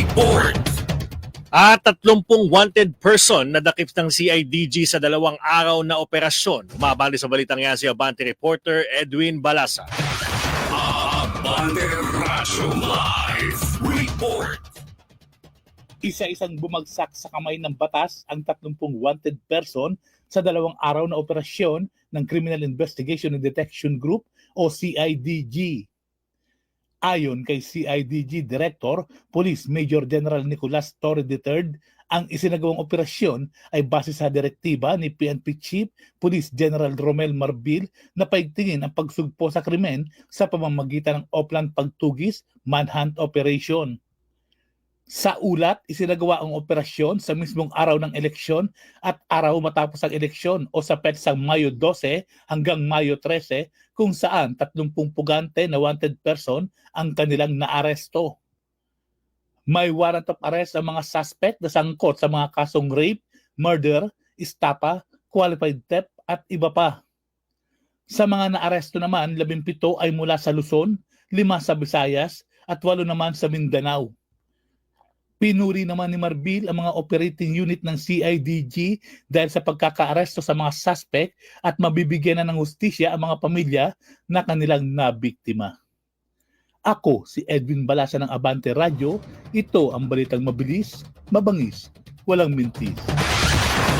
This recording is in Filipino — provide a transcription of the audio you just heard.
Report! At 30 wanted person na dakip ng CIDG sa 2 araw na operasyon. Umabali sa balitang yan si Abante reporter Edwin Balasa. Abante Radyo Live Report! Isa-isang bumagsak sa kamay ng batas ang 30 wanted person sa 2 araw na operasyon ng Criminal Investigation and Detection Group o CIDG. Ayon kay CIDG Director, Police Major General Nicolas Torre III, ang isinagawang operasyon ay base sa direktiba ni PNP Chief Police General Romel Marbil na paigtingin ang pagsugpo sa krimen sa pamamagitan ng Oplan Pagtugis Manhunt Operation. Sa ulat, isinagawa ang operasyon sa mismong araw ng eleksyon at araw matapos ang eleksyon o sa petsang Mayo 12 hanggang Mayo 13 kung saan 30 pugante na wanted person ang kanilang naaresto. May warrant of arrest ang mga suspect na sangkot sa mga kasong rape, murder, estafa, qualified theft at iba pa. Sa mga naaresto naman, 17 ay mula sa Luzon, 5 sa Visayas at 8 naman sa Mindanao. Pinuri naman ni Marbil ang mga operating unit ng CIDG dahil sa pagkakaaresto sa mga suspect at mabibigyan na ng hustisya ang mga pamilya na kanilang nabiktima. Ako si Edwin Balasa ng Abante Radio. Ito ang balitang mabilis, mabangis, walang mintis.